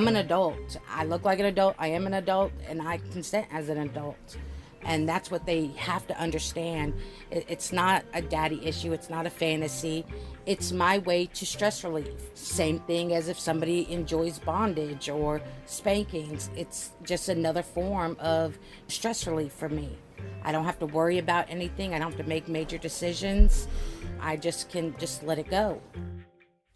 I'm an adult. I look like an adult. I am an adult, and I consent as an adult. And that's what they have to understand. It's not a daddy issue. It's not a fantasy. It's my way to stress relief. Same thing as if somebody enjoys bondage or spankings. It's just another form of stress relief for me. I don't have to worry about anything. I don't have to make major decisions. I can let it go.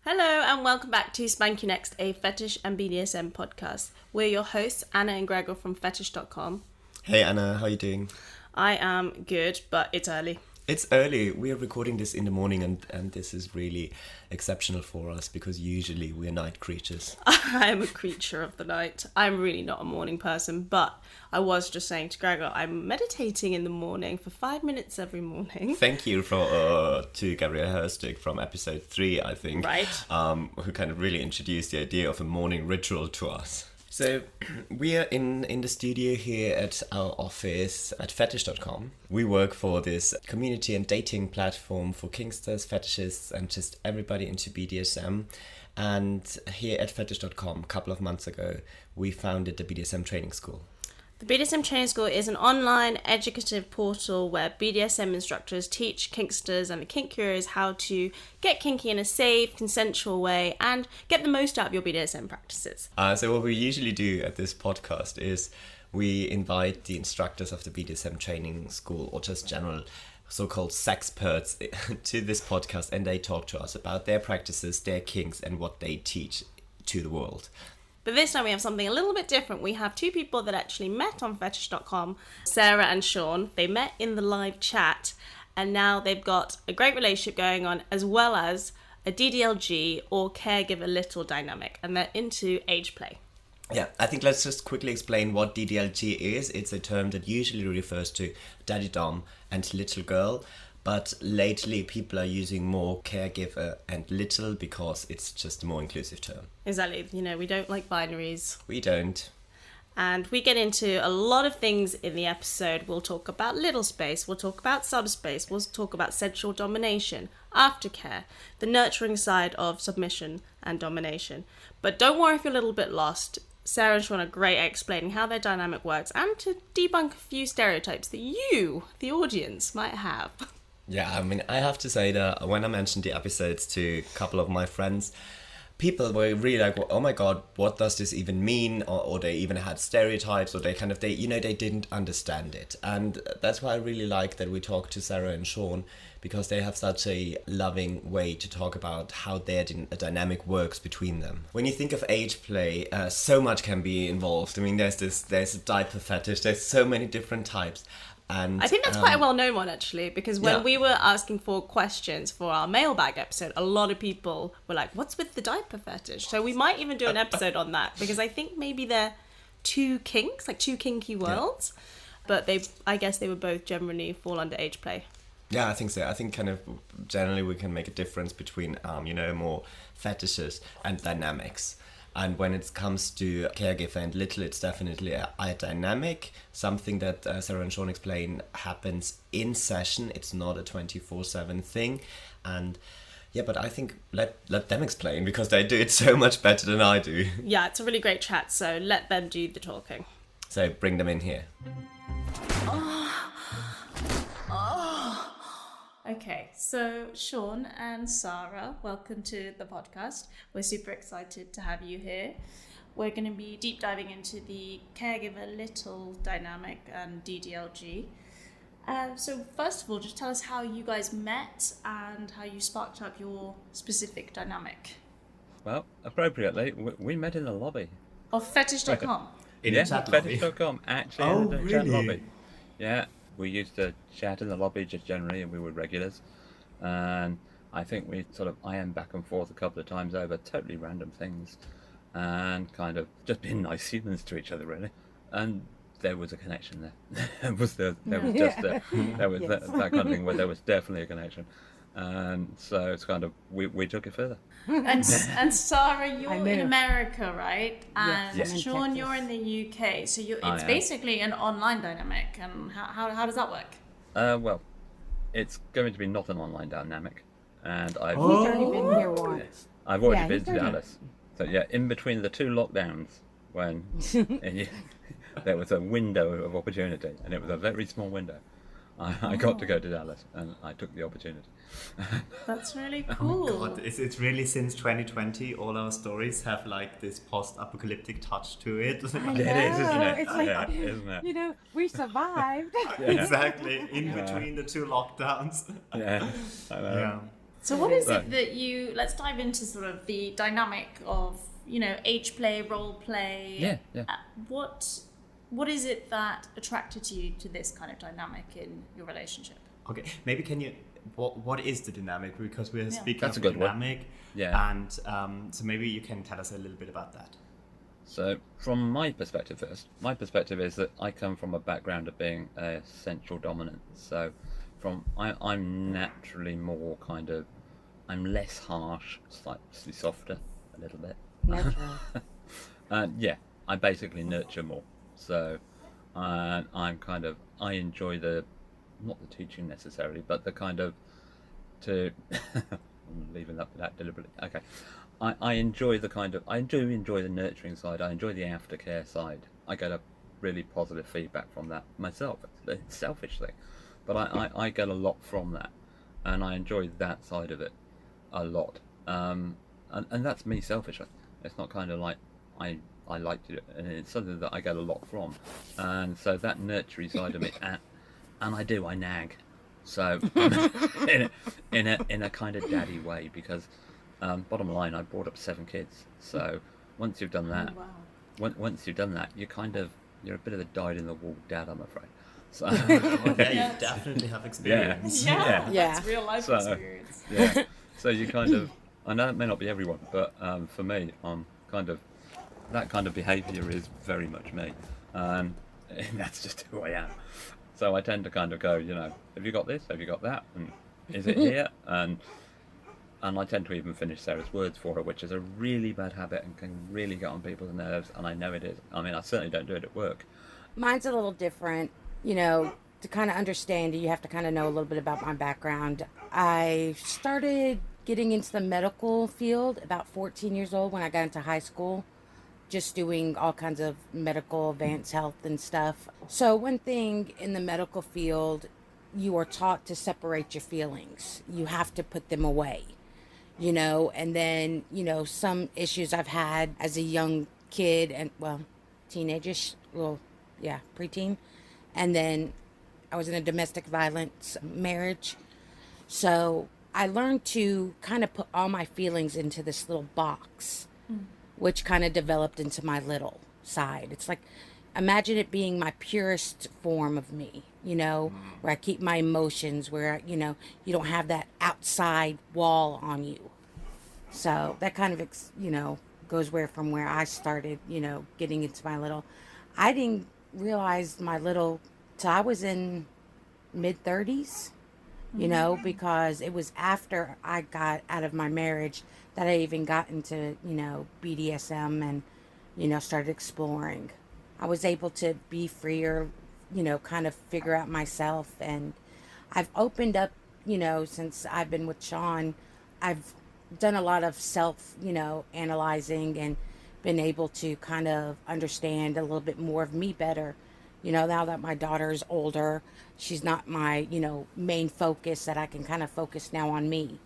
Hello and welcome back to Spank U Next, a Fetish and BDSM podcast. We're your hosts, Anna and Gregor from Fetish.com. Hey Anna, how are you doing? I am good, but it's early. It's early. We are recording this in the morning and this is really exceptional for us because usually we're night creatures. I am a creature of the night. I'm really not a morning person, but I was just saying to Gregor, I'm meditating in the morning for 5 minutes every morning. Thank you to Gabrielle Herstick from episode 3, I think. Right. Who kind of really introduced the idea of a morning ritual to us. So we are in the studio here at our office at Fetish.com. We work for this community and dating platform for kinksters, fetishists, and just everybody into BDSM. And here at Fetish.com, a couple of months ago, we founded the BDSM training school. The BDSM Training School is an online educative portal where BDSM instructors teach kinksters and the kink curious how to get kinky in a safe, consensual way and get the most out of your BDSM practices. So what we usually do at this podcast is we invite the instructors of the BDSM Training School or just general so-called sexperts to this podcast, and they talk to us about their practices, their kinks, and what they teach to the world. But this time we have something a little bit different. We have two people that actually met on Fetish.com, Sarah and Shaun. They met in the live chat and now they've got a great relationship going on as well as a DDLG or caregiver little dynamic, and they're into age play. Yeah, I think let's just quickly explain what DDLG is. It's a term that usually refers to daddy dom and little girl. But lately, people are using more caregiver and little because it's just a more inclusive term. Exactly. You know, we don't like binaries. We don't. And we get into a lot of things in the episode. We'll talk about littlespace. We'll talk about subspace. We'll talk about sensual domination, aftercare, the nurturing side of submission and domination. But don't worry if you're a little bit lost. Sarah and Shaun are great at explaining how their dynamic works and to debunk a few stereotypes that you, the audience, might have. Yeah, I mean, I have to say that when I mentioned the episodes to a couple of my friends, people were really like, oh my god, what does this even mean? Or they even had stereotypes, or they didn't understand it. And that's why I really like that we talk to Sarah and Shaun, because they have such a loving way to talk about how their dynamic works between them. When you think of age play, so much can be involved. I mean, there's a diaper fetish, there's so many different types. And I think that's quite a well-known one, actually, because when we were asking for questions for our mailbag episode, a lot of people were like, what's with the diaper fetish? So we might even do an episode on that, because I think maybe they're two kinks, like two kinky worlds, but I guess they would both generally fall under age play. Yeah, I think so. I think kind of generally we can make a difference between, more fetishes and dynamics. And when it comes to caregiver and little, it's definitely a dynamic, something that Sarah and Shaun explain happens in session. It's not a 24/7 thing. And yeah, but I think let them explain, because they do it so much better than I do. Yeah, it's a really great chat, so let them do the talking. So bring them in here. Okay, so Shaun and Sarah, welcome to the podcast. We're super excited to have you here. We're going to be deep diving into the caregiver little dynamic and DDLG. So first of all, just tell us how you guys met and how you sparked up your specific dynamic. Well, appropriately, we met in the lobby. Of Fetish.com? In the chat lobby? Fetish.com, actually, Oh, in the really? chat lobby. Yeah. We used to chat in the lobby just generally, and we were regulars. And I think we sort of ironed back and forth a couple of times over totally random things, and kind of just being nice humans to each other, really. And there was a connection there. That kind of thing where there was definitely a connection. And so it's kind of we took it further. And Sarah, you're in America, right? And Yes. Shaun, you're in the UK. So it's basically an online dynamic. And how does that work? Well, it's going to be not an online dynamic, and I've He's already been here once. I've already Yeah, been he's to already- Dallas. So yeah, in between the two lockdowns, when there was a window of opportunity, and it was a very small window, I got to go to Dallas, and I took the opportunity. That's really Oh cool. my god, it's really since 2020, all our stories have like this post-apocalyptic touch to it. I It is, isn't know. it? It's like, Yeah, isn't it? you know, we survived. Exactly, in between the two lockdowns. Yeah, I know. Yeah. So what is Right. it that you, let's dive into sort of the dynamic of, you know, age play, role play. Yeah, yeah. What is it that attracted you to this kind of dynamic in your relationship? Okay, maybe can you, what is the dynamic? Because we're speaking That's of a good one. dynamic. Yeah. And so maybe you can tell us a little bit about that. So, from my perspective first, my perspective is that I come from a background of being a sensual dominant. So, I'm naturally more kind of, I'm less harsh, slightly softer, a little bit. Natural. Yeah, I basically nurture more. So, I'm kind of, I enjoy not the teaching necessarily, but the kind of, I'm leaving that deliberately. Okay. I enjoy the kind of, I do enjoy the nurturing side. I enjoy the aftercare side. I get a really positive feedback from that myself, selfishly. But I get a lot from that. And I enjoy that side of it a lot. And that's me selfishly. It's not kind of like, I like to do it. And it's something that I get a lot from. And so that nurturing side of me, and I nag. So in a kind of daddy way, because bottom line, I brought up 7 kids. So once you've done that, once you've done that, you're a bit of a dyed-in-the-wool dad, I'm afraid. So Yeah, you definitely have experience. Yeah, Yeah. that's real life So, experience. yeah. So you kind of, I know it may not be everyone, but for me, I'm kind of, that kind of behaviour is very much me, and that's just who I am. So I tend to kind of go, you know, have you got this? Have you got that? And is it here? And I tend to even finish Sarah's words for her, which is a really bad habit and can really get on people's nerves, and I know it is. I mean, I certainly don't do it at work. Mine's a little different. You know, to kind of understand it, you have to kind of know a little bit about my background. I started getting into the medical field about 14 years old when I got into high school, just doing all kinds of medical advanced health and stuff. So one thing in the medical field, you are taught to separate your feelings. You have to put them away, you know, and then, you know, some issues I've had as a young kid and, well, teenageish, well, yeah, preteen. And then I was in a domestic violence marriage. So I learned to kind of put all my feelings into this little box, which kind of developed into my little side. It's like, imagine it being my purest form of me, you know, where I keep my emotions, where, you know, you don't have that outside wall on you. So that kind of, you know, goes from where I started, you know, getting into my little. I didn't realize my little till I was in mid 30s, you know, because it was after I got out of my marriage that I even got into, you know, BDSM and, you know, started exploring. I was able to be freer, you know, kind of figure out myself. And I've opened up, you know, since I've been with Shaun, I've done a lot of self, you know, analyzing and been able to kind of understand a little bit more of me better. You know, now that my daughter is older, she's not my, you know, main focus, that I can kind of focus now on me,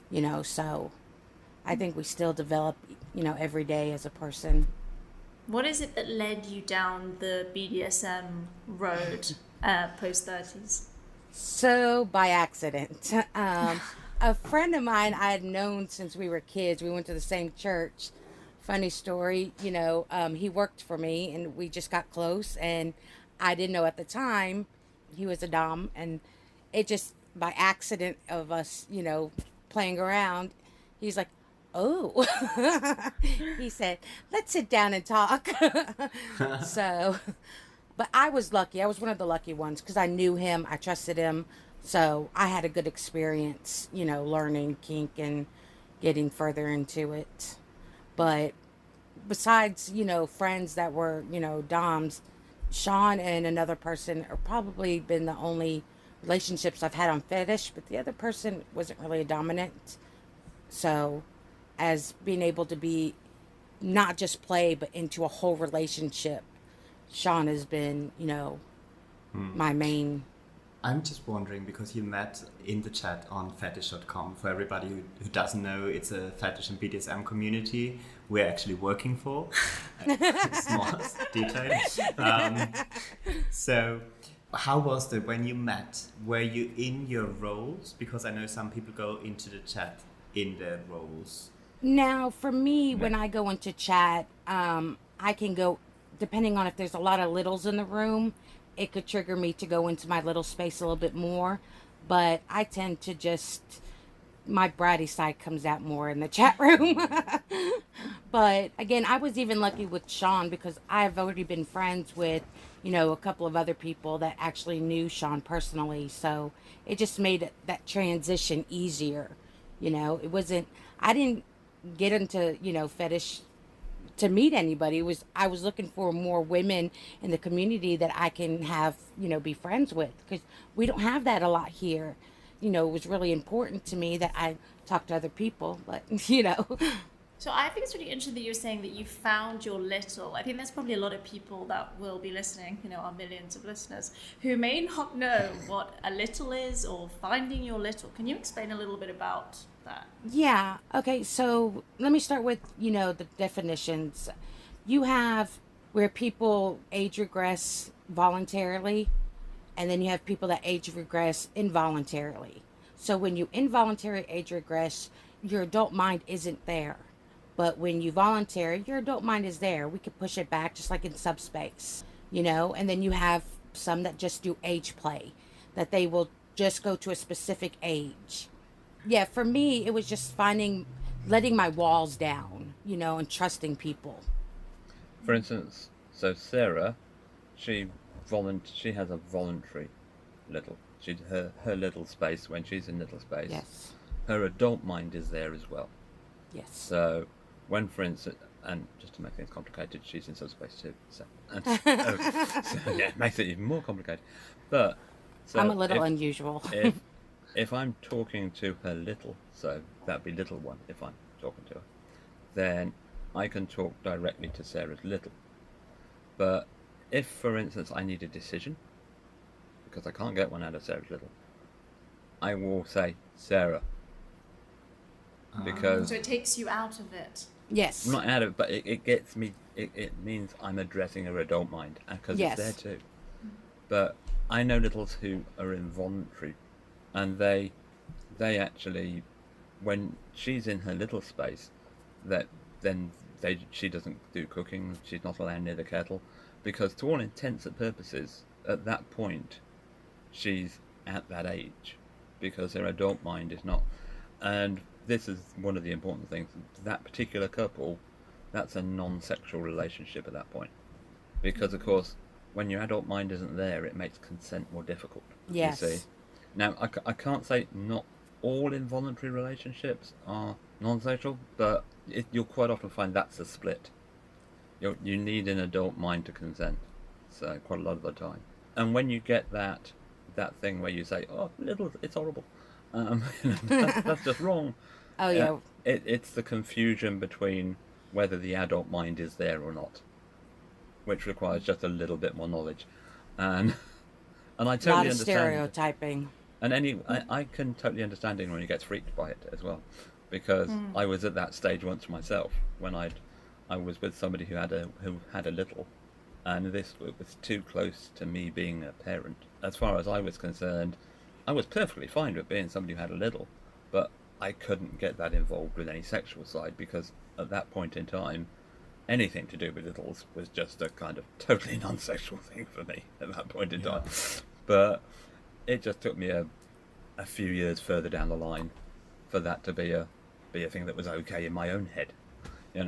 you know, so I think we still develop, you know, every day as a person. What is it that led you down the BDSM road post 30s? So by accident, a friend of mine I had known since we were kids, we went to the same church. Funny story, you know, he worked for me and we just got close, and I didn't know at the time he was a dom, and it just by accident of us, you know, playing around, he's like, oh, he said, let's sit down and talk. So, but I was lucky. I was one of the lucky ones because I knew him, I trusted him. So I had a good experience, you know, learning kink and getting further into it. But besides, you know, friends that were, you know, doms, Shaun and another person are probably been the only relationships I've had on Fetish, but the other person wasn't really a dominant. So as being able to be not just play, but into a whole relationship, Shaun has been, my main. I'm just wondering, because you met in the chat on Fetish.com. For everybody who doesn't know, it's a fetish and BDSM community we're actually working for. Small detail. So how was it when you met? Were you in your roles? Because I know some people go into the chat in their roles. Now, for me, when I go into chat, I can go, depending on if there's a lot of littles in the room, it could trigger me to go into my little space a little bit more. But I tend to just, my bratty side comes out more in the chat room. But again, I was even lucky with Shaun because I've already been friends with, a couple of other people that actually knew Shaun personally. So it just made that transition easier. It wasn't, I didn't get into, fetish to meet anybody. I was looking for more women in the community that I can have, be friends with, because we don't have that a lot here. It was really important to me that I talk to other people, but So I think it's really interesting that you're saying that you found your little. I think there's probably a lot of people that will be listening, our millions of listeners, who may not know what a little is or finding your little. Can you explain a little bit about that? Yeah. Okay. So let me start with, the definitions. You have where people age regress voluntarily, and then you have people that age regress involuntarily. So when you involuntary age regress, your adult mind isn't there. But when you voluntary, your adult mind is there. We can push it back just like in subspace, and then you have some that just do age play, that they will just go to a specific age. Yeah, for me, it was just letting my walls down, and trusting people. For instance, so Sarah, she has a voluntary little. Her little space when she's in little space. Yes. Her adult mind is there as well. Yes. So when, for instance, and just to make things complicated, she's in subspace too. So yeah, it makes it even more complicated. But so I'm a little unusual. if I'm talking to her little, so that'd be little one if I'm talking to her, then I can talk directly to Sarah's little. But if, for instance, I need a decision, because I can't get one out of Sarah's little, I will say, Sarah. Because So it takes you out of it. Yes. I'm not out of it, but it gets me, it means I'm addressing her adult mind, because Yes. it's there too. But I know littles who are involuntary, and they actually, when she's in her little space, she doesn't do cooking, she's not allowed near the kettle, because to all intents and purposes, at that point, she's at that age, because her adult mind is not. And this is one of the important things. That particular couple, that's a non-sexual relationship at that point, because of course, when your adult mind isn't there, it makes consent more difficult. Yes. You see. Now, I can't say not all involuntary relationships are non-sexual, but you'll quite often find that's a split. You need an adult mind to consent, so quite a lot of the time. And when you get that thing where you say, "Oh, little, it's horrible," that's just wrong. Oh yeah. It's the confusion between whether the adult mind is there or not, which requires just a little bit more knowledge, and I totally A lot of understand. stereotyping. And I can totally understand anyone who gets freaked by it as well, because I was at that stage once myself when I was with somebody who had a little, and this was too close to me being a parent. As far as I was concerned, I was perfectly fine with being somebody who had a little, but I couldn't get that involved with any sexual side, because at that point in time, anything to do with littles was just a kind of totally non-sexual thing for me at that point in time. But it just took me a few years further down the line for that to be a thing that was okay in my own head, Do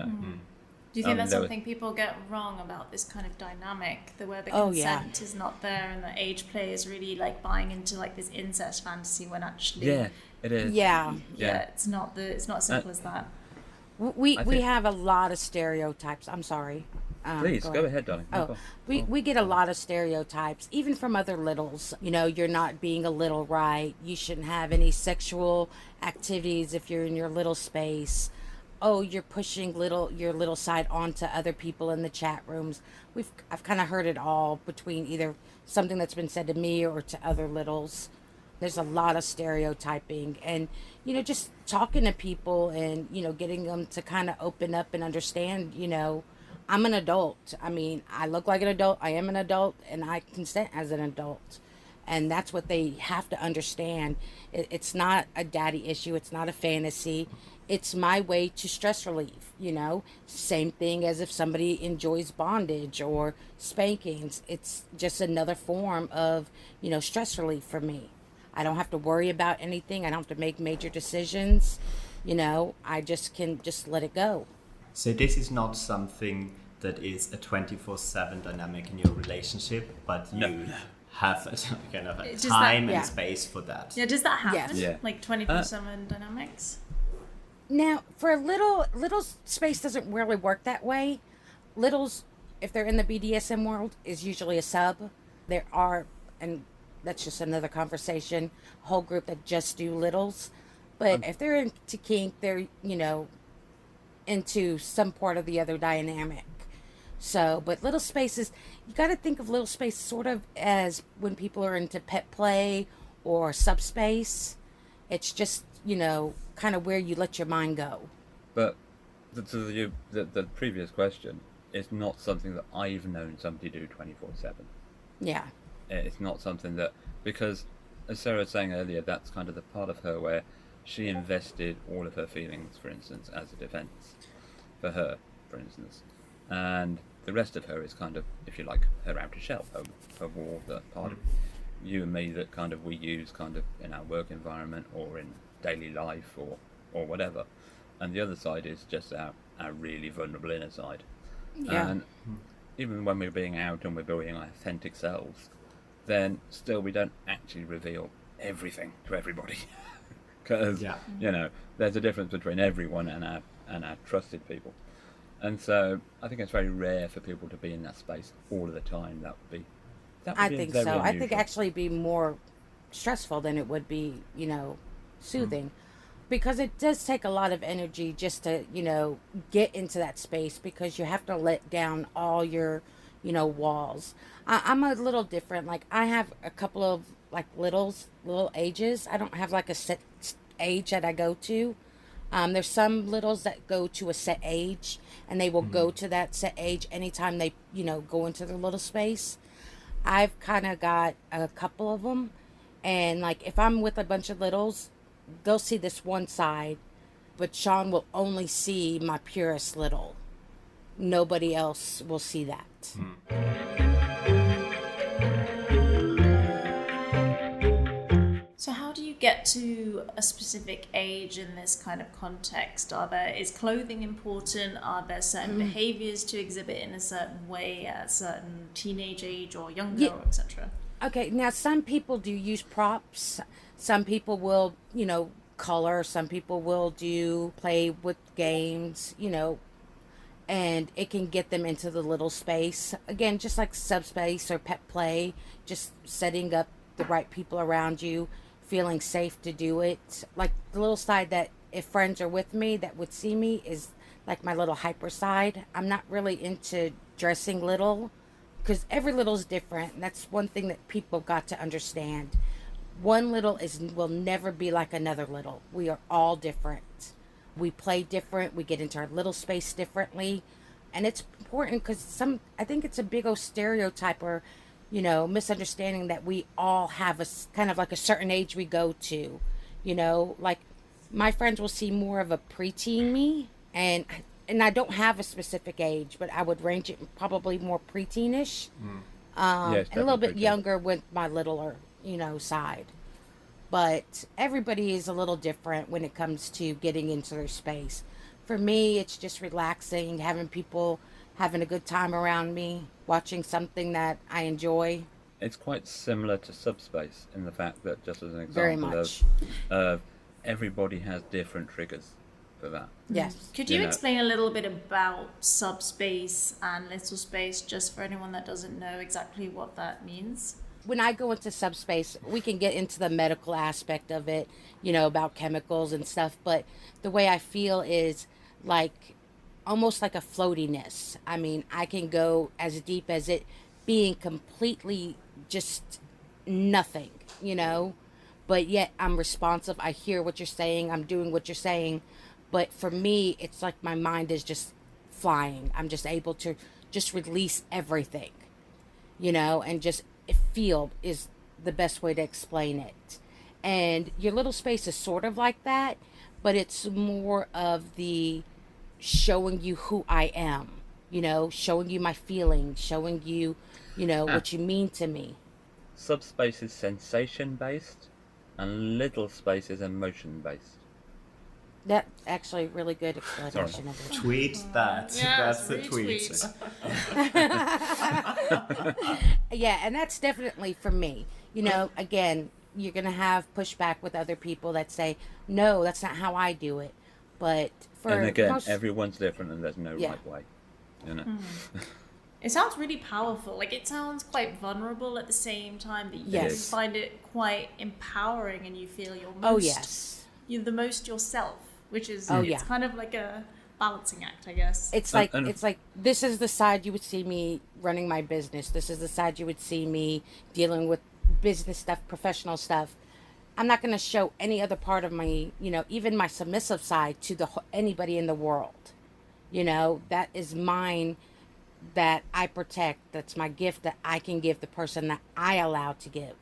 you think that's something people get wrong about this kind of dynamic, where the consent is not there and the age play is really like buying into like this incest fantasy, when actually it is. Yeah. it's not as simple as that. We have a lot of stereotypes. I'm sorry. Please go ahead, darling. Oh, we get a lot of stereotypes, even from other littles. You're not being a little right. You shouldn't have any sexual activities if you're in your little space. oh, you're pushing your little side onto other people in the chat rooms. I've kind of heard it all between either something that's been said to me or to other littles. There's a lot of stereotyping, and just talking to people and getting them to kind of open up and understand. I'm an adult. I mean, I look like an adult. I am an adult, and I consent as an adult. And that's what they have to understand. It's not a daddy issue. It's not a fantasy. It's my way to stress relief. Same thing as if somebody enjoys bondage or spankings. It's just another form of, stress relief for me. I don't have to worry about anything. I don't have to make major decisions. I just can just let it go. So this is not something that is a 24/7 dynamic in your relationship, but you have a kind of a time and space for that. Yeah, does that happen? Yes. Yeah. Like 24/7 dynamics? Now, for a little space doesn't really work that way. Littles, if they're in the BDSM world, is usually a sub. There are, and that's just another conversation, a whole group that just do littles. But if they're into kink, they're, into some part of the other dynamic. So, but little spaces, you got to think of little space sort of as when people are into pet play or subspace. It's just, kind of where you let your mind go. But the previous question is not something that I've known somebody do 24/7. Yeah. It's not something that, because as Sarah was saying earlier, that's kind of the part of her where she invested all of her feelings, for instance, as a defense for her, for instance. And the rest of her is kind of, if you like, her outer shell, her wall, the part of you and me that kind of we use kind of in our work environment or in daily life or whatever. And the other side is just our really vulnerable inner side. Yeah. And even when we're being out and we're being our authentic selves, then still we don't actually reveal everything to everybody. Because, there's a difference between everyone and our trusted people. And so I think it's very rare for people to be in that space all of the time. That would be I think so. very I think unusual. actually be more stressful than it would be, soothing. Because it does take a lot of energy just to, get into that space, because you have to let down all your, walls. I'm a little different. Like, I have a couple of, like, little ages. I don't have, like, a set age that I go to. There's some littles that go to a set age, and they will go to that set age anytime they, go into their little space. I've kind of got a couple of them, and, like, if I'm with a bunch of littles, they'll see this one side, but Shaun will only see my purest little. Nobody else will see that. So how do you get to a specific age in this kind of context? Is clothing important? Are there certain behaviors to exhibit in a certain way at a certain teenage age or younger, etc.? Okay, now some people do use props. Some people will, color. Some people will play with games, and it can get them into the little space. Again, just like subspace or pet play, just setting up the right people around you, feeling safe to do it. Like the little side that if friends are with me that would see me is like my little hyper side. I'm not really into dressing little, because every little is different. And that's one thing that people got to understand. One little will never be like another little. We are all different. We play different. We get into our little space differently. And it's important because I think it's a big old stereotype or, misunderstanding that we all have a kind of like a certain age we go to. Like my friends will see more of a preteen me, and I don't have a specific age, but I would range it probably more preteenish, and a little bit younger with my littler, side. But everybody is a little different when it comes to getting into their space. For me, it's just relaxing, having people having a good time around me, watching something that I enjoy. It's quite similar to subspace in the fact that, just as an Very example much. of everybody has different triggers for that. Yes. Could you explain a little bit about subspace and little space, just for anyone that doesn't know exactly what that means? When I go into subspace, we can get into the medical aspect of it, about chemicals and stuff. But the way I feel is like almost like a floatiness. I mean, I can go as deep as it being completely just nothing, you know, but yet I'm responsive. I hear what you're saying, I'm doing what you're saying. But for me, it's like my mind is just flying. I'm just able to just release everything, you know, and just feel is the best way to explain it. And your little space is sort of like that, but it's more of the showing you who I am, you know, showing you my feelings, showing you, you know, Ah, what you mean to me. subspace is sensation based, and little space is emotion based. That actually really good Sorry. explanation of it. Tweet that. Yes, That's a tweet. Yeah, and that's definitely for me. You know, again, you're going to have pushback with other people that say, no, that's not how I do it. But for And again, most, everyone's different, and there's no Yeah. right way. You know. It sounds really powerful. Like, it sounds quite vulnerable at the same time, but you Yes. find it quite empowering, and you feel oh, yes. you're the most yourself, which is Oh, it's yeah. kind of like a balancing act, I guess. It's And- like this is the side you would see me running my business. This is the side you would see me dealing with business stuff, professional stuff. I'm not going to show any other part of my, you know, even my submissive side to anybody in the world. You know, that is mine that I protect. That's my gift that I can give the person that I allow to give.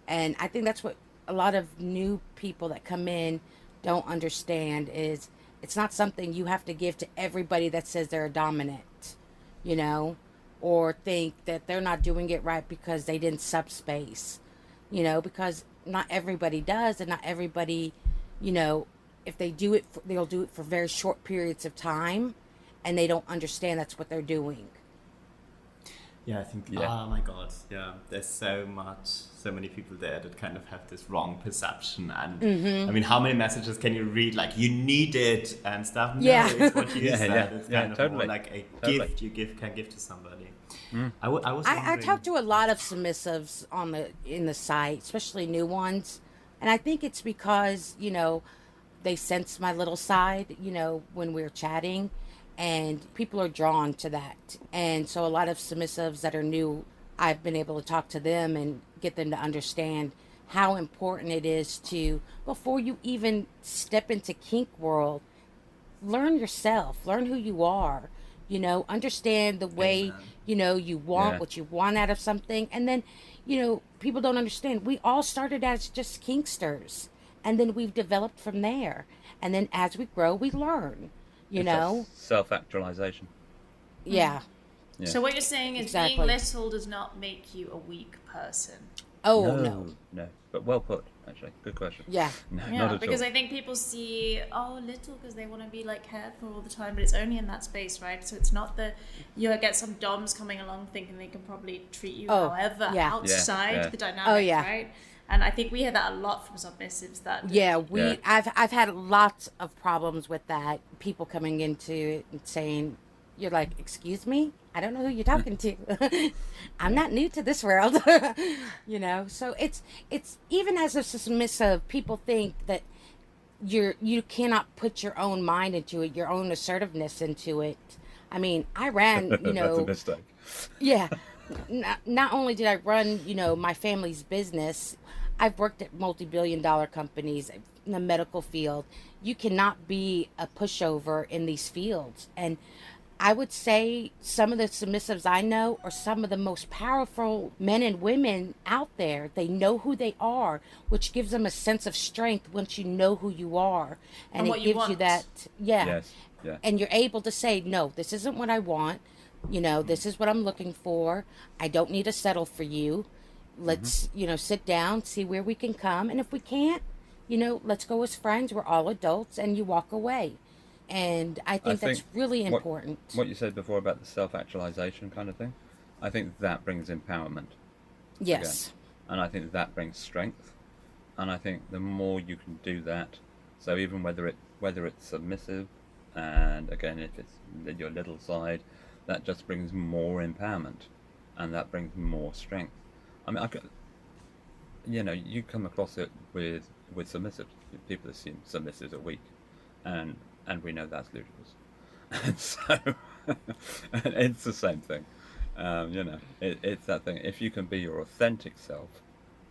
And I think that's what a lot of new people that come in don't understand is it's not something you have to give to everybody that says they're a dominant, you know, or think that they're not doing it right because they didn't subspace, you know, because not everybody does, and not everybody, you know, if they do it, they'll do it for very short periods of time, and they don't understand that's what they're doing. Yeah, I think, Yeah. oh my God, yeah, there's so many people there that kind of have this wrong perception. And I mean, how many messages can you read? Like, you need it and stuff. No, Yeah. it's what you Yeah, said. yeah, It's yeah, kind of totally. more like a Totally. gift you can give to somebody. I was I wondering, talk to a lot of submissives in the site, especially new ones, and I think it's because, you know, they sense my little side, you know, when we're chatting, and people are drawn to that. And so a lot of submissives that are new, I've been able to talk to them and get them to understand how important it is to, before you even step into kink world, learn yourself, learn who you are, you know, understand the way, Amen. you know, you want Yeah. what you want out of something. And then, you know, people don't understand. We all started as just kinksters, and then we've developed from there. And then as we grow, we learn, you know? Self-actualization. Yeah. Yeah. So what you're saying is Exactly. being little does not make you a weak person. Oh, no. No. But well put, actually. Good question. Yeah. No, Yeah, not at because all. I think people see, oh, little because they want to be like cared for all the time, but it's only in that space, right? So it's not that you get some DOMs coming along thinking they can probably treat you Oh, however yeah. outside Yeah. the dynamic, Oh, yeah. right? And I think we hear that a lot from submissives that Yeah, Yeah. I've had lots of problems with that. People coming into it and saying, "You're like, excuse me, I don't know who you're talking to. I'm not new to this world," you know. So it's even as a submissive, people think that you cannot put your own mind into it, your own assertiveness into it. I mean, I ran, you That's a know, mistake. yeah. Not only did I run, you know, my family's business, I've worked at multi-billion-dollar companies in the medical field. You cannot be a pushover in these fields. And I would say some of the submissives I know are some of the most powerful men and women out there. They know who they are, which gives them a sense of strength once you know who you are. And what it you gives you want. that, yeah. Yes. Yeah. And you're able to say, no, this isn't what I want. You know, this is what I'm looking for. I don't need to settle for you. Let's, you know, sit down, see where we can come. And if we can't, you know, let's go as friends. We're all adults, and you walk away. And I think that's really what- important. What you said before about the self-actualization kind of thing, I think that brings empowerment. Yes. Again. And I think that brings strength. And I think the more you can do that, so even whether it's submissive, and again if it's your little side, that just brings more empowerment, and that brings more strength. I mean, you come across it with submissives. People assume submissives are weak, and we know that's ludicrous. And so it's the same thing. It's that thing. If you can be your authentic self,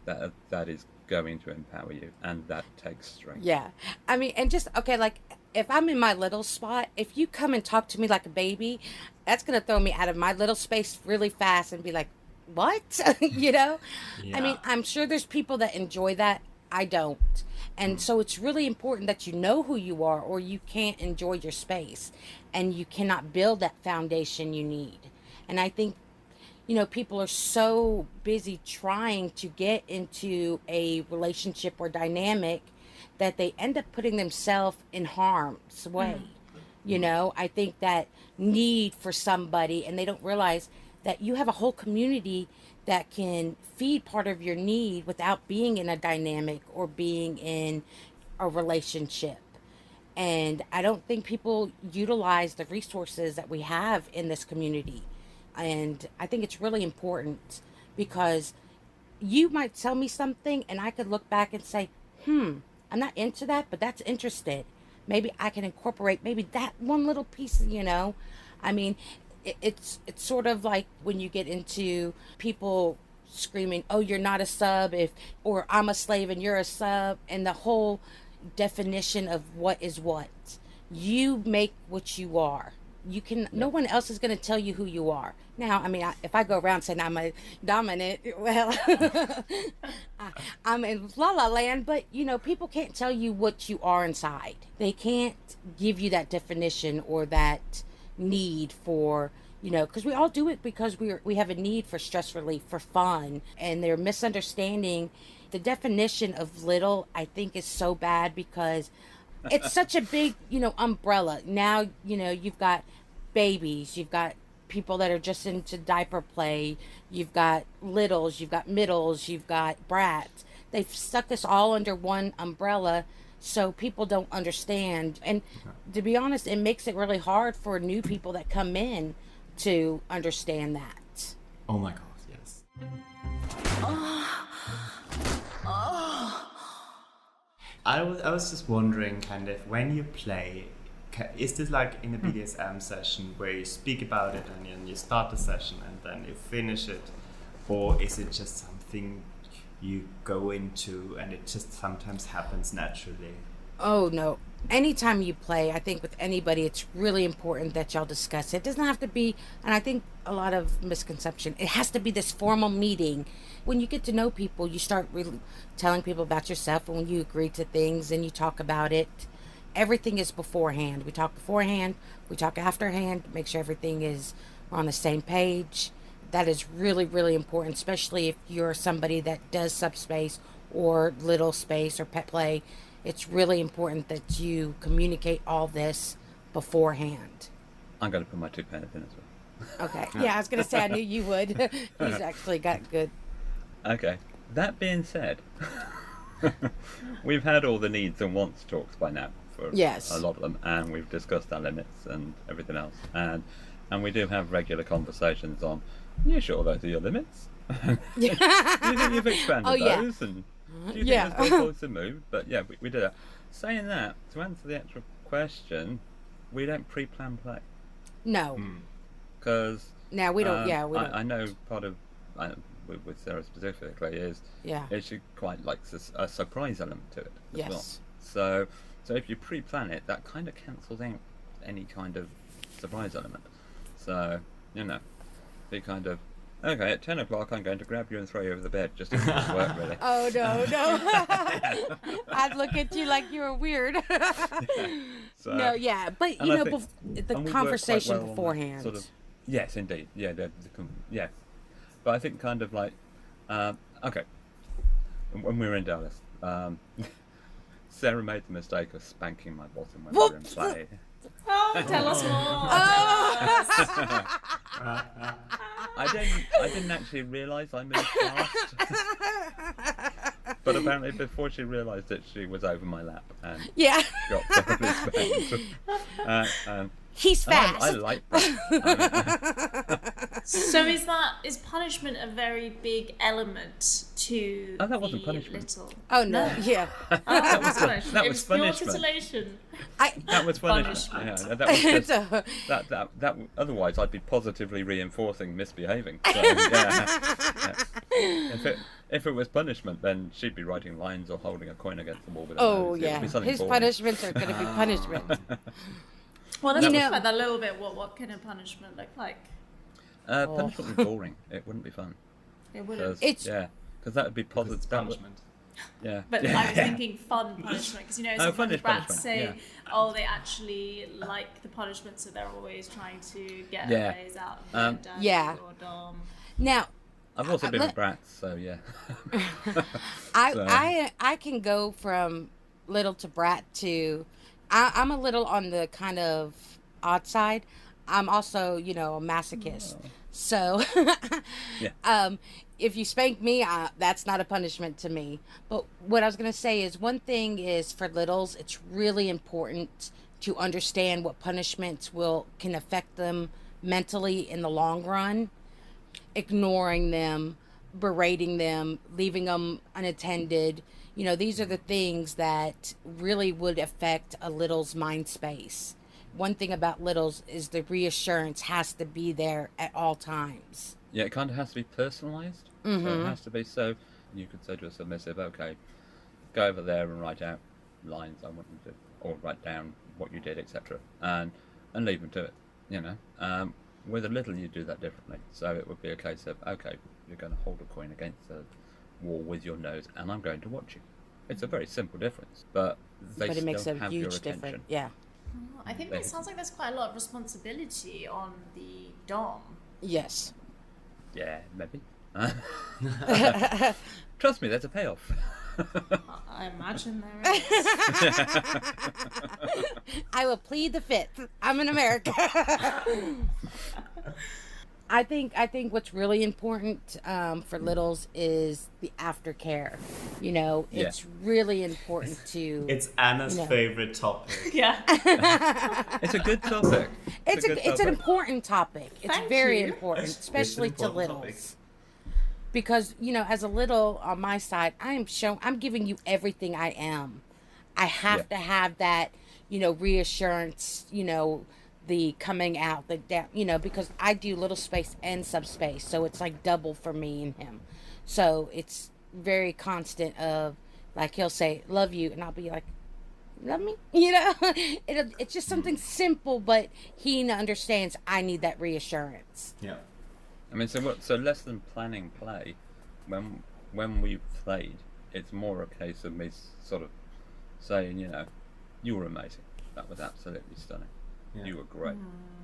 that is going to empower you, and that takes strength. Yeah. I mean, and just, okay, like, if I'm in my little spot, if you come and talk to me like a baby, that's going to throw me out of my little space really fast and be like, what? You know? I mean, I'm sure there's people that enjoy that. I don't. And so it's really important that you know who you are, or you can't enjoy your space and you cannot build that foundation you need. And I think, you know, people are so busy trying to get into a relationship or dynamic that they end up putting themselves in harm's way. You know, I think that need for somebody, and they don't realize that you have a whole community that can feed part of your need without being in a dynamic or being in a relationship. And I don't think people utilize the resources that we have in this community. And I think it's really important, because you might tell me something and I could look back and say, I'm not into that, but that's interesting. Maybe I can incorporate maybe that one little piece, you know. I mean, it's sort of like when you get into people screaming, oh, you're not a sub, or I'm a slave and you're a sub, and the whole definition of what is what. You make what you are. You can, no one else is going to tell you who you are. Now, I mean, if I go around saying I'm a dominant, well, I'm in la la land, but you know, people can't tell you what you are inside. They can't give you that definition or that need for, you know, because we all do it because we have a need for stress relief, for fun, and they're misunderstanding the definition of little. I think is so bad, because it's such a big, you know, umbrella. Now, you know, you've got babies, you've got people that are just into diaper play, you've got littles, you've got middles, you've got brats. They've stuck us all under one umbrella, so people don't understand. And to be honest, it makes it really hard for new people that come in to understand that. Oh my god, yes. I was just wondering, kind of, when you play, is this like in a BDSM session where you speak about it and then you start the session and then you finish it, or is it just something you go into and it just sometimes happens naturally? Oh no. Anytime you play, I think with anybody, it's really important that y'all discuss it. It doesn't have to be, and I think a lot of misconception, it has to be this formal meeting. When you get to know people, you start really telling people about yourself, and when you agree to things and you talk about it, everything is beforehand. We talk beforehand, we talk afterhand, make sure everything is, we're on the same page. That is really, really important, especially if you're somebody that does subspace or little space or pet play. It's really important that you communicate all this beforehand. I'm going to put my 2 pence in as well. Okay. Yeah, I was going to say, I knew you would. He's actually got good. Okay. That being said, we've had all the needs and wants talks by now for Yes. a lot of them, and we've discussed our limits and everything else. And we do have regular conversations on, you sure those are your limits? Do you think you've expanded those? And do you think there's more points to move? But yeah, we do that. Saying that, to answer the actual question, we don't pre-plan play. No. Because No, we don't. We don't. I know part of with Sarah specifically is it's quite like a surprise element to it as well. So if you pre-plan it, that kind of cancels out any kind of surprise element. So you know, be kind of, okay, at 10 o'clock I'm going to grab you and throw you over the bed, just to make it work, really. Oh, no. I'd look at you like you were weird. So, no, yeah. But, you know, the conversation beforehand. Sort of, yes, indeed. Yeah, yeah. But I think kind of like, okay, when we were in Dallas, Sarah made the mistake of spanking my bottom when we were in play. Oh, tell us more. I didn't actually realise I moved fast. But apparently before she realised it, she was over my lap and got thoroughly spanked. He's fast. I like that. So is punishment a very big element to Oh, that the wasn't punishment. little? Oh no, yeah. That was punishment. that It was was pure punishment. titillation. That was punishment. Punishment. Yeah, that was just, So- that. Otherwise, I'd be positively reinforcing misbehaving. So, yeah. If it was punishment, then she'd be writing lines or holding a coin against the wall with her Oh nose. It would yeah, be something his boring. punishments are going to be punishment. Well, let's You talk know- about that a little bit. What can a punishment look like? Punishment would be boring. It wouldn't be fun. It wouldn't. It's- Because that would be positive. It's punishment. Yeah. But I was thinking fun punishment because sometimes funnish brats punishment, say, yeah. oh, they actually like the punishment, so they're always trying to get Yeah. a raise out of their daddy Yeah. or dom. Now, I've also been let- with brats, so yeah. I can go from little to brat to I'm a little on the kind of odd side. I'm also, a masochist. So Yeah. if you spank me, that's not a punishment to me. But what I was going to say is one thing is for littles, it's really important to understand what punishments can affect them mentally in the long run. Ignoring them, berating them, leaving them unattended. These are the things that really would affect a little's mind space. One thing about littles is the reassurance has to be there at all times. Yeah, it kind of has to be personalised. So it has to be so. You could say to a submissive, okay, go over there and write out lines I want you to, or write down what you did, etc., and leave them to it. With a little, you do that differently. So it would be a case of, okay, you're going to hold a coin against the wall with your nose, and I'm going to watch you. It's a very simple difference, but they But it still makes a have your huge attention. difference. Yeah. Oh, I think that sounds like there's quite a lot of responsibility on the dom. Yes. Yeah, maybe. Trust me, there's a payoff. I imagine there is. I will plead the fifth. I'm in America. I think what's really important for littles is the aftercare. It's really important to. It's Anna's favorite topic. Yeah. It's a good topic. It's an topic. important topic. It's Thank very you. important, It's an especially to important littles. topic. Because as a little on my side, I'm giving you everything I am. I have to have that, reassurance, the coming out, the down, because I do little space and subspace, so it's like double for me and him. So it's very constant of, like, he'll say, love you, and I'll be like, love me? It's just something simple, but he understands I need that reassurance. Yeah. I mean, so less than planning play, when we've played, it's more a case of me sort of saying, you were amazing. That was absolutely stunning. Yeah. You were great.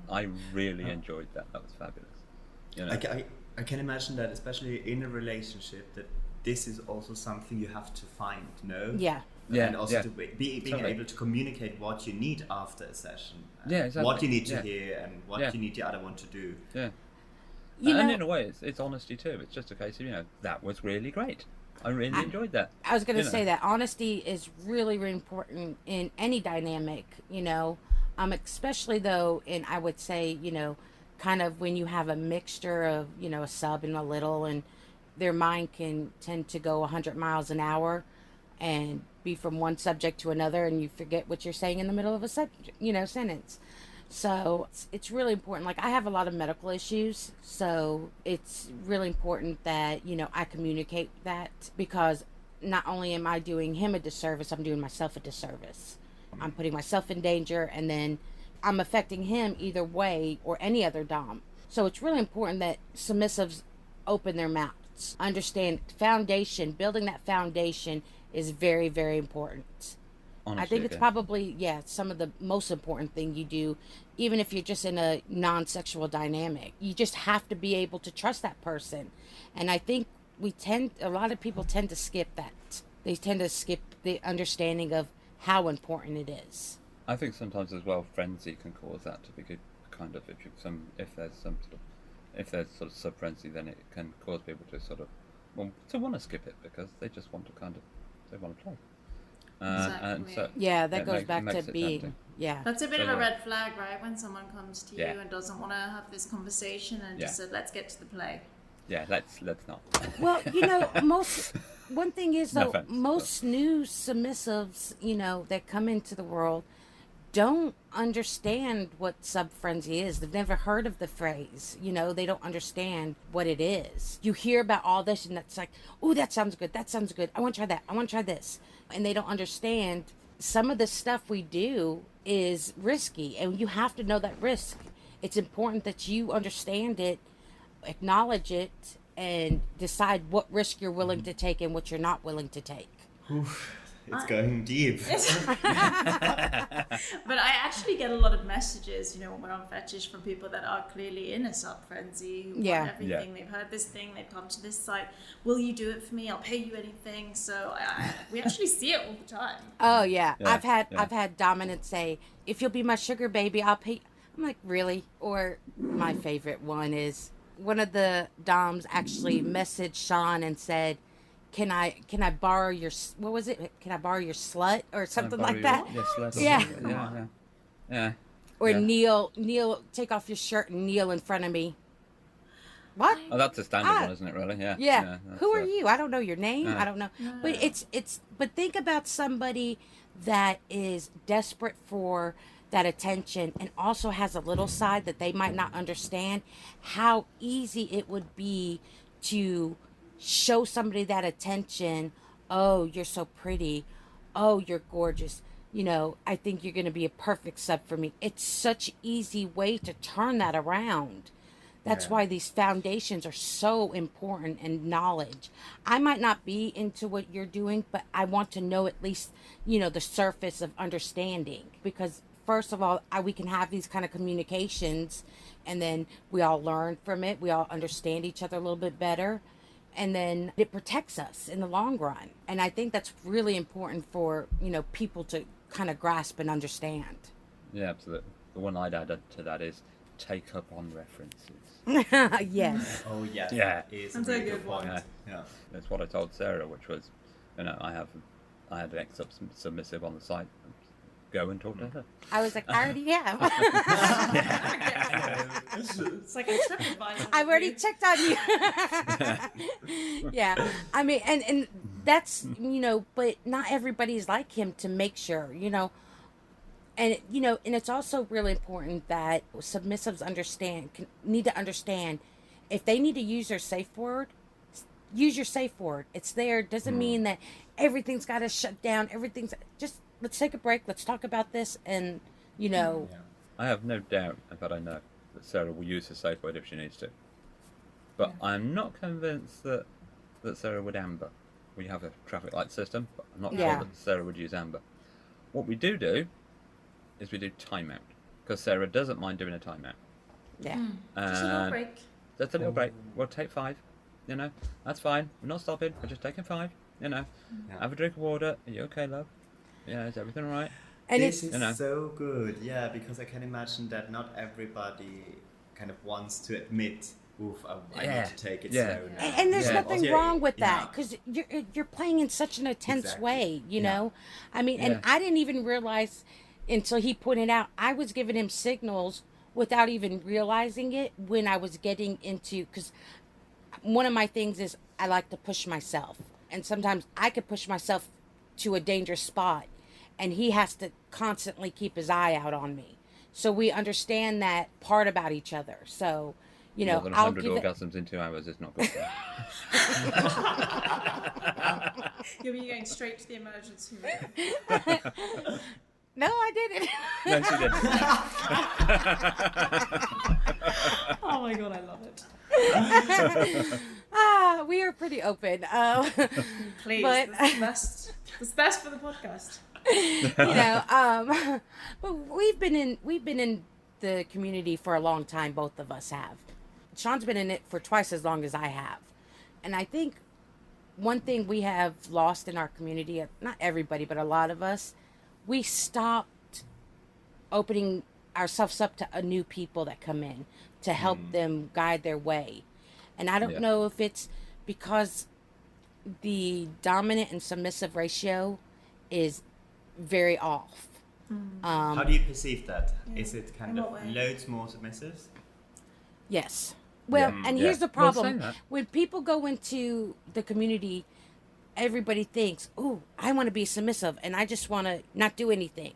I really enjoyed that. That was fabulous. I can imagine that, especially in a relationship, that this is also something you have to find, no? Yeah. Yeah, And also yeah. to being Totally. able to communicate what you need after a session. and Yeah, exactly. What you need to Yeah. hear and what Yeah. you need the other one to do. Yeah. You And know- in a way, it's honesty too. It's just a case of, that was really great. I really enjoyed that. I was going to You know. say that honesty is really, really important in any dynamic, especially though, and I would say, kind of when you have a mixture of, a sub and a little, and their mind can tend to go 100 miles an hour and be from one subject to another, and you forget what you're saying in the middle of a sentence. So it's really important. Like, I have a lot of medical issues, so it's really important that, I communicate that, because not only am I doing him a disservice, I'm doing myself a disservice. I'm putting myself in danger, and then I'm affecting him either way, or any other dom. So it's really important that submissives open their mouths, understand building that foundation is very, very important. Honestly, I think it's probably, some of the most important thing you do, even if you're just in a non-sexual dynamic. You just have to be able to trust that person. And I think a lot of people tend to skip that. They tend to skip the understanding of how important it is. I think sometimes as well, frenzy can cause that to be kind of, if there's sort of sub frenzy, then it can cause people to sort of to want to skip it because they just want to they want to play. And Exactly. so Yeah, that it goes makes- back makes to it being. tempting. Yeah. That's a bit So, of a yeah. red flag, right? When someone comes to you Yeah. and doesn't want to have this conversation and just Yeah. said, let's get to the play. Yeah, let's not. Well, one thing is No though, offense, most new submissives, that come into the world don't understand what sub frenzy is. They've never heard of the phrase. They don't understand what it is. You hear about all this and that's like, oh, that sounds good. That sounds good. I want to try that. I want to try this. And they don't understand some of the stuff we do is risky, and you have to know that risk. It's important that you understand it, acknowledge it, and decide what risk you're willing to take and what you're not willing to take. Oof, it's going deep. But I actually get a lot of messages, when we're on Fetish, from people that are clearly in a sub frenzy, who Yeah. want everything. They've heard this thing, they've come to this site. Will you do it for me? I'll pay you anything. So we actually see it all the time. Oh yeah, Yeah, I've had dominant say, "If you'll be my sugar baby, I'll pay." I'm like, really? Or my favorite one is one of the doms actually messaged Shaun and said, "Can I borrow your what was it? Can I borrow your slut or something like that?" Yes, let's. Yeah. Yeah. Or Yeah. kneel, take off your shirt and kneel in front of me. What? Oh, that's a standard one, isn't it? Really? Yeah. Yeah. That's, Who are you? I don't know your name. Yeah. I don't know. But but think about somebody that is desperate for that attention and also has a little side that they might not understand, how easy it would be to show somebody that attention. Oh, you're so pretty. Oh, you're gorgeous. I think you're going to be a perfect sub for me. It's such easy way to turn that around. That's Yeah. why these foundations are so important, and knowledge. I might not be into what you're doing, but I want to know at least, the surface of understanding. Because first of all, we can have these kind of communications, and then we all learn from it. We all understand each other a little bit better. And then it protects us in the long run. And I think that's really important for, people to kind of grasp and understand. Yeah, absolutely. The one I'd add to that is take up on references. Yes. Oh yeah. Yeah. It's That's a a really good one. point. Yeah. That's what I told Sarah, which was, I had an ex-submissive on the site. Go and talk to her. I was like, I already have. It's like a TripAdvisor. I've already checked on you. Yeah. I mean, and that's, but not everybody's like him to make sure, And, and it's also really important that submissives need to understand if they need to use their safe word, use your safe word. It's there. It doesn't mean that everything's got to shut down. Just let's take a break. Let's talk about this. And, Yeah. I have no doubt, in fact I know, that Sarah will use her safe word if she needs to. But I'm not convinced that Sarah would amber. We have a traffic light system, but I'm not Yeah. sure that Sarah would use amber. What we do is we do timeout, because Sarah doesn't mind doing a timeout. yeah. Just a little And break. That's a little break. We'll take 5. That's fine. We're not stopping. We're just taking 5. Have a drink of water. Are you okay, love? Yeah, is everything all right? And This it's, is so good, yeah, because I can imagine that not everybody kind of wants to admit, oof, I Yeah. need to take it Yeah. slow now. and there's Yeah. nothing Also, wrong with yeah. that, because you're playing in such an intense Exactly. way, Yeah. I mean, Yeah. and I didn't even realize until he pointed out I was giving him signals without even realizing it when I was getting into, because one of my things is I like to push myself, and sometimes I could push myself to a dangerous spot, and he has to constantly keep his eye out on me. So we understand that part about each other. So, More than I'll 100 give it. orgasms in 2 hours is not good. You'll be going straight to the emergency room. No, I didn't. No, she didn't. Oh my god, I love it. We are pretty open. Please, But- that's the best. It's best for the podcast. But we've been in the community for a long time. Both of us have. Shaun's been in it for twice as long as I have, and I think one thing we have lost in our community, not everybody, but a lot of us, we stopped opening ourselves up to new people that come in to help them guide their way. And I don't Yeah. know if it's because the dominant and submissive ratio is very off. How do you perceive that? Is it kind In of what way? loads more submissive? Yes. Well, and Yeah. here's the Well, problem. saying that- When people go into the community, everybody thinks, "Oh, I want to be submissive and I just want to not do anything."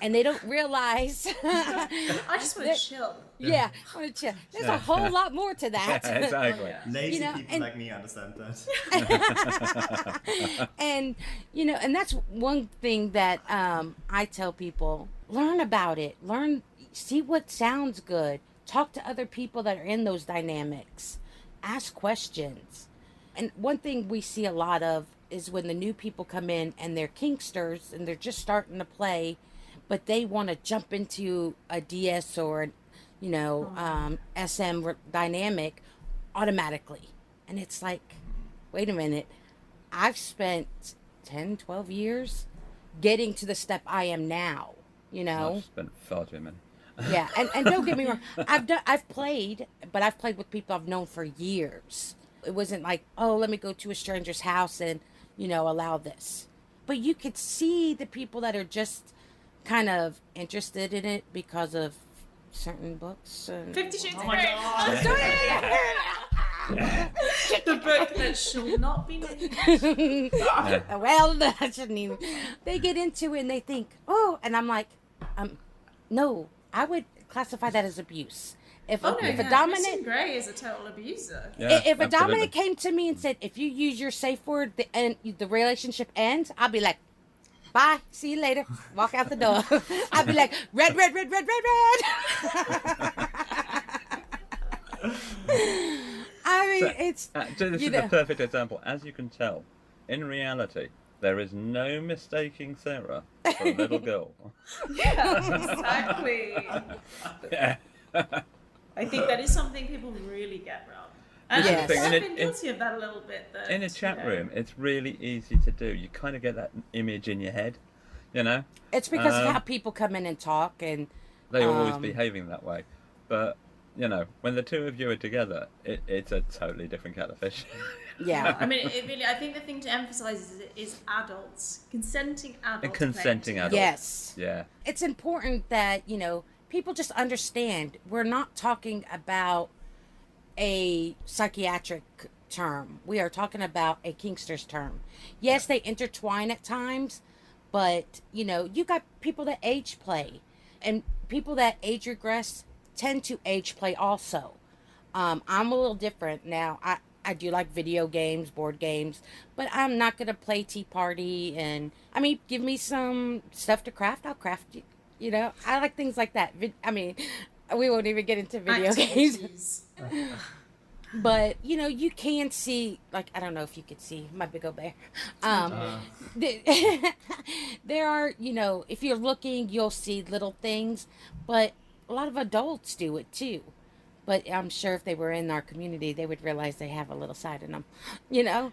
And they don't realize I just want to chill. yeah, I want to chill. There's a whole lot more to that. Yeah, exactly. Lazy know, people and- like me understand that. And and that's one thing that I tell people: learn about it, see what sounds good, talk to other people that are in those dynamics, ask questions. And one thing we see a lot of is when the new people come in and they're kinksters and they're just starting to play, but they want to jump into a DS or SM dynamic automatically. And it's like, wait a minute, I've spent 10, 12 years getting to the step I am now, I've spent far too many. Yeah, and don't get me wrong, I've played, but I've played with people I've known for years. It wasn't like, oh, let me go to a stranger's house and, allow this. But you could see the people that are just kind of interested in it because of certain books. And 50 Shades of Oh my Grey. God. The book that shall not be named. Well, I shouldn't even. They get into it and they think, oh, and I'm like, no, I would classify that as abuse. If a Kristen dominant, Grey is a total abuser. Yeah, if a absolutely. dominant came to me and said, if you use your safe word and the relationship ends, I'll be like, bye, see you later. Walk out the door. I'll be like, red, red, red, red, red, red. I mean, it's So this you is know. the perfect example. As you can tell, in reality, there is no mistaking Sarah for a little girl. Exactly. Yeah. I think that is something people really get wrong. And Yes. I've And been guilty of that a little bit. That, In a chat room, it's really easy to do. You kind of get that image in your head, It's because of Um, how people come in and talk, and They are always behaving that way. But, when the two of you are together, it's a totally different kettle of fish. yeah. I mean, it really. I think the thing to emphasize is adults, consenting adults. And consenting playing adults. Yes. Yeah. It's important that, people just understand we're not talking about a psychiatric term. We are talking about a kinkster's term. Yes, they intertwine at times, but, you got people that age play, and people that age regress tend to age play also. I'm a little different now. I do like video games, board games, but I'm not going to play Tea Party. And I mean, give me some stuff to craft, I'll craft it. I like things like that. I mean, we won't even get into video games. Activities. But, you can see, like, I don't know if you could see my big old bear. There are, if you're looking, you'll see little things, but a lot of adults do it too. But I'm sure if they were in our community, they would realize they have a little side in them, Yeah.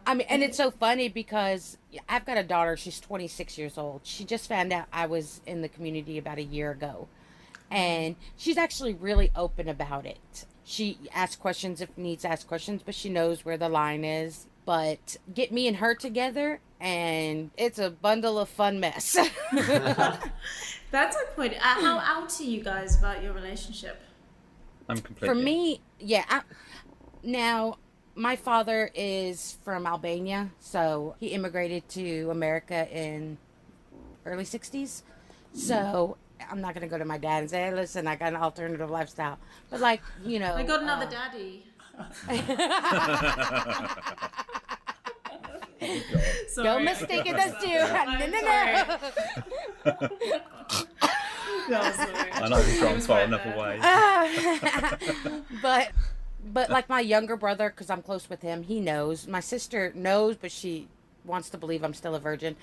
I mean, and it's so funny because I've got a daughter, she's 26 years old. She just found out I was in the community about a year ago. And she's actually really open about it. She asks questions if needs to ask questions, but she knows where the line is. But get me and her together, and it's a bundle of fun mess. That's a point. How out are you guys about your relationship? I'm completely... For me, yeah. Now, my father is from Albania, so he immigrated to America in early 60s. So I'm not going to go to my dad and say, hey, listen, I got an alternative lifestyle. But like, I got another daddy. Sorry, Don't mistake it as two. No, sorry. I know you've It gone was far right enough there. away. But like my younger brother, because I'm close with him, he knows. My sister knows, but she wants to believe I'm still a virgin,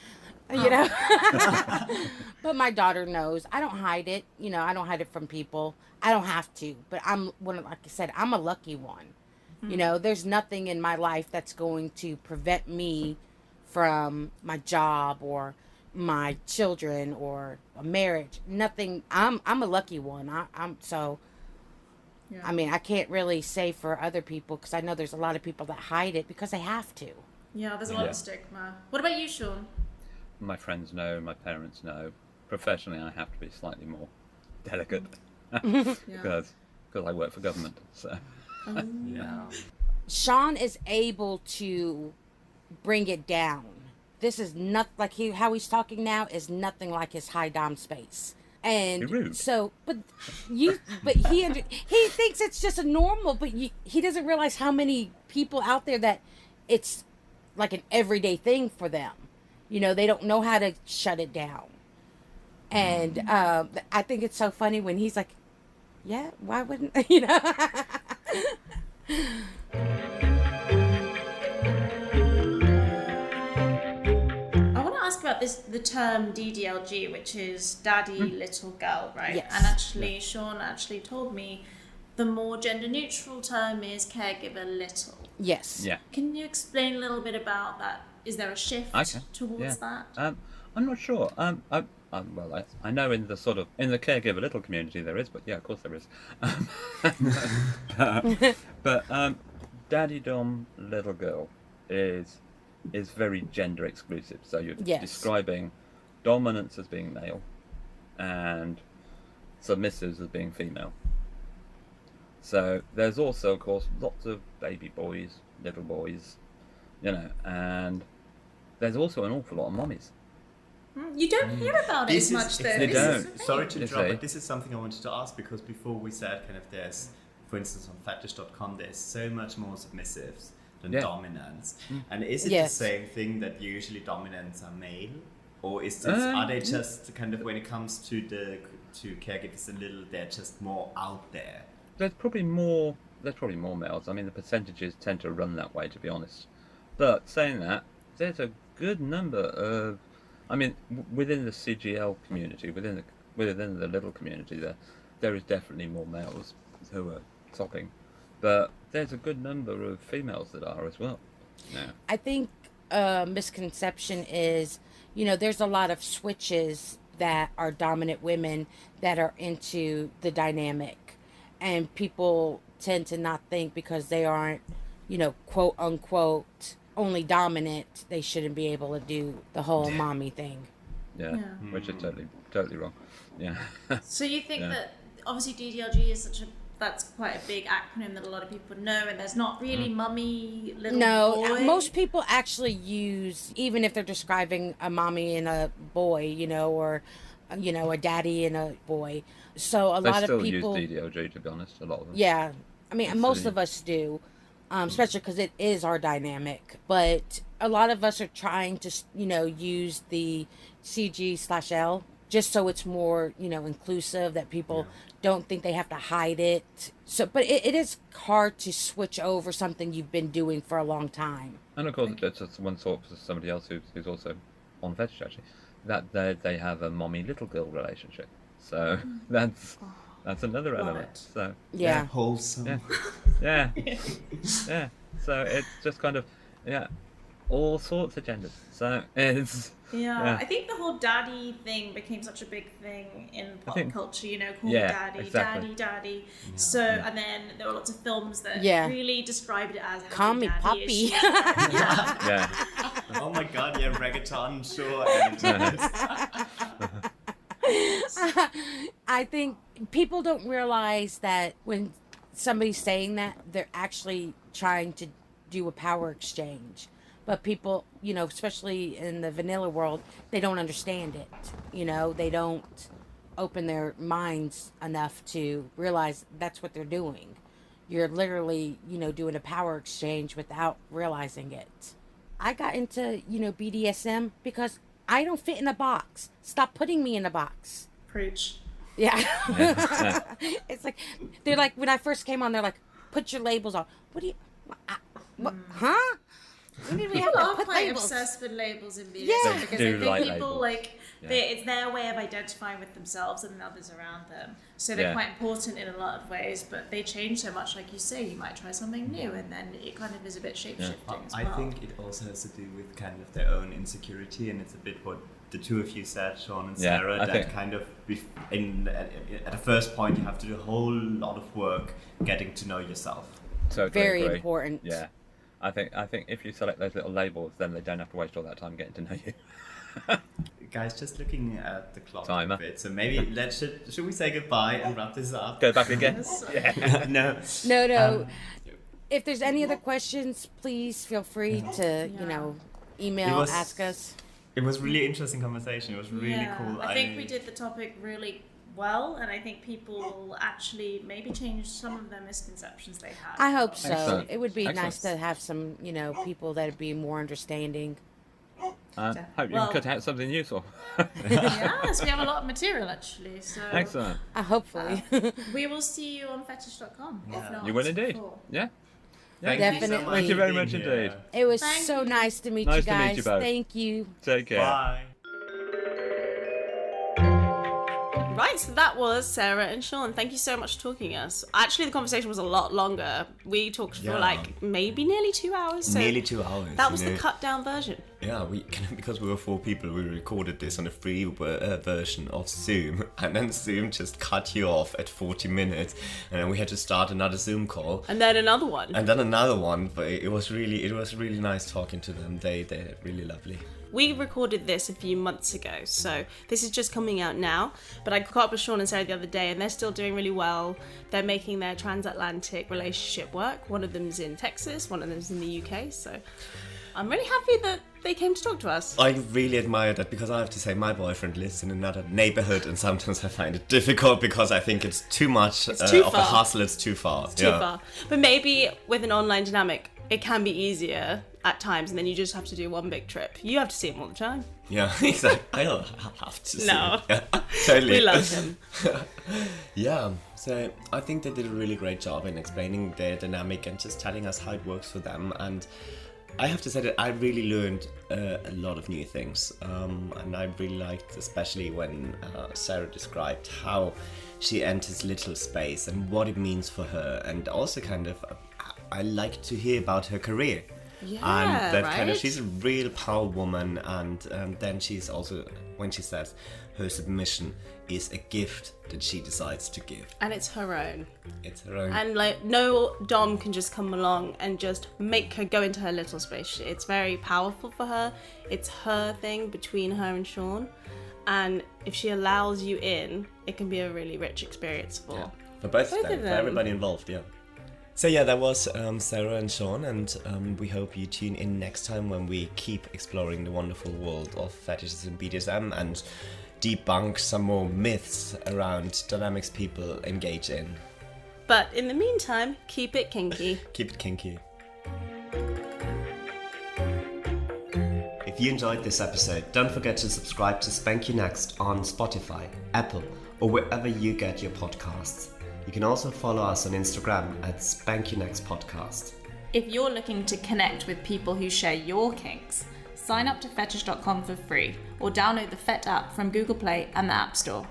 But my daughter knows. I don't hide it. I don't hide it from people. I don't have to. But like I said, I'm a lucky one. There's nothing in my life that's going to prevent me from my job or my children or a marriage. Nothing. I'm a lucky one. I'm so. Yeah. I mean, I can't really say for other people because I know there's a lot of people that hide it because they have to. Yeah, there's a lot of stigma. What about you, Shaun? my friends know, my parents know. Professionally, I have to be slightly more delicate because I work for government. So Yeah. Shaun is able to bring it down. This is not like how he's talking now is nothing like his high dom space. And You're rude. so, but he thinks it's just a normal, but he doesn't realize how many people out there that it's like an everyday thing for them. You know, they don't know how to shut it down. And I think it's so funny when he's like, yeah, why wouldn't, you know? I want to ask about the term DDLG, which is daddy little girl, right? Yes. And actually, Shaun actually told me the more gender neutral term is caregiver little. Yes. yeah. Can you explain a little bit about that? Is there a shift towards that? I'm not sure. I know in the caregiver little community there is, but yeah, of course there is. But daddy dom little girl is very gender exclusive. So you're describing dominance as being male and submissives as being female. So there's also, of course, lots of baby boys, little boys, you know, and there's also an awful lot of mommies. You don't hear about it as much, though. They don't. Sorry to interrupt, say. but this is something I wanted to ask, because before we said kind of there's, for instance, on Fetish.com, there's so much more submissives than dominants. And is it the same thing that usually dominants are male? Or is this, are they just kind of, when it comes to caregivers a little, they're just more out there? There's probably more males. I mean, the percentages tend to run that way, to be honest. But saying that, there's a good number of, I mean, within the CGL community, within the little community, there is definitely more males who are topping, but there's a good number of females that are as well. Yeah. I think misconception is, you know, there's a lot of switches that are dominant women that are into the dynamic, and people tend to not think because they aren't, you know, quote unquote only dominant, they shouldn't be able to do the whole mommy thing. Yeah. Which is totally wrong. Yeah. So you think that obviously DDLG is that's quite a big acronym that a lot of people know, and there's not really mummy little boy? Most people actually use, even if they're describing a mommy and a boy, you know, or, you know, a daddy and a boy. So a lot of people use DDLG, to be honest, a lot of them. Yeah. I mean, most of us do. Especially because it is our dynamic, but a lot of us are trying to, you know, use the CG/L just so it's more, you know, inclusive, that people don't think they have to hide it. So, but it is hard to switch over something you've been doing for a long time. And of course, that's just one sort for somebody else who's also on Fetish, actually, that they have a mommy little girl relationship. So that's another element. So Yeah. Wholesome. yeah. So it's just kind of all sorts of genders. So it's I think the whole daddy thing became such a big thing in pop culture, you know, call me daddy, exactly. daddy. So, and then there were lots of films that really described it as Call me daddy puppy. issues. yeah. Oh my god, yeah, reggaeton, sure. I think people don't realize that when somebody's saying that, they're actually trying to do a power exchange. But people, you know, especially in the vanilla world, they don't understand it. You know, they don't open their minds enough to realize that's what they're doing. You're literally, you know, doing a power exchange without realizing it. I got into, you know, BDSM because I don't fit in a box. Stop putting me in a box. Preach. Yeah. It's like, they're like, when I first came on, they're like, put your labels on. What do you, huh? When did we have People to are put quite labels? obsessed with labels in BDSM Yeah. because They I do think like people labels. it's their way of identifying with themselves and others around them. So they're quite important in a lot of ways, but they change so much. Like you say, you might try something new, and then it kind of is a bit shape-shifting as well. I think it also has to do with kind of their own insecurity, and it's a bit what the two of you said, Shaun and Sarah, that kind of at the first point you have to do a whole lot of work getting to know yourself. Totally Very agree. important. Yeah. I think if you select those little labels, then they don't have to waste all that time getting to know you. Guys, just looking at the clock Timer. a bit, so maybe should we say goodbye and wrap this up? Go back again. No. No. If there's any other questions, please feel free to, email, ask us. It was really interesting conversation. It was really cool. I think we did the topic really well, and I think people will actually maybe change some of their misconceptions they had. I hope so. Excellent. It would be Excellent. nice to have some, people that would be more understanding. Hope you can cut out something useful. Yes, we have a lot of material actually. So Excellent. Hopefully. we will see you on Fetish.com. If not, You will indeed. before. Yeah. Definitely. Thank you very much indeed. It was Thank so you. nice to meet Nice you to meet guys. you both. Thank you. Take care. Bye. Right, so that was Sarah and Shaun. Thank you so much for talking to us. Actually, the conversation was a lot longer. We talked for maybe nearly 2 hours. So Nearly 2 hours. that was the cut down version. Yeah, because we were 4 people, we recorded this on a free version of Zoom, and then Zoom just cut you off at 40 minutes, and then we had to start another Zoom call, And then another one. and then another one. But it was really nice talking to them. They're really lovely. We recorded this a few months ago, so this is just coming out now. But I caught up with Shaun and Sarah the other day, and they're still doing really well. They're making their transatlantic relationship work. One of them's in Texas, one of them's in the UK, so I'm really happy that they came to talk to us. I really admire that, because I have to say my boyfriend lives in another neighborhood, and sometimes I find it difficult because I think it's too much too of a far. hustle. It's too far. Too far. But maybe with an online dynamic, it can be easier at times, and then you just have to do one big trip. You have to see him all the time. Yeah, exactly. I don't have to. No. See it. Yeah, totally. We love him. Yeah, so I think they did a really great job in explaining their dynamic and just telling us how it works for them. And I have to say that I really learned a lot of new things. And I really liked, especially when Sarah described how she enters littlespace and what it means for her. And also kind of, I like to hear about her career. Yeah, And that right? kind of, she's a real power woman, and then she's also, when she says her submission is a gift that she decides to give. And it's her own. It's her own. And like, no dom can just come along and just make her go into her little space. It's very powerful for her. It's her thing between her and Shaun. And if she allows you in, it can be a really rich experience for For both of Both them, of for them. everybody involved, yeah. So yeah, that was Sarah and Shaun, and we hope you tune in next time when we keep exploring the wonderful world of fetishes and BDSM and debunk some more myths around dynamics people engage in. But in the meantime, keep it kinky. Keep it kinky. If you enjoyed this episode, don't forget to subscribe to Spank You Next on Spotify, Apple, or wherever you get your podcasts. You can also follow us on Instagram at Spank You Next Podcast. If you're looking to connect with people who share your kinks, sign up to Fetish.com for free or download the Fet app from Google Play and the App Store.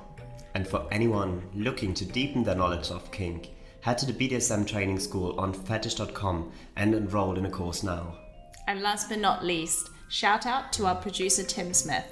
And for anyone looking to deepen their knowledge of kink, head to the BDSM training school on Fetish.com and enroll in a course now. And last but not least, shout out to our producer Tim Smith.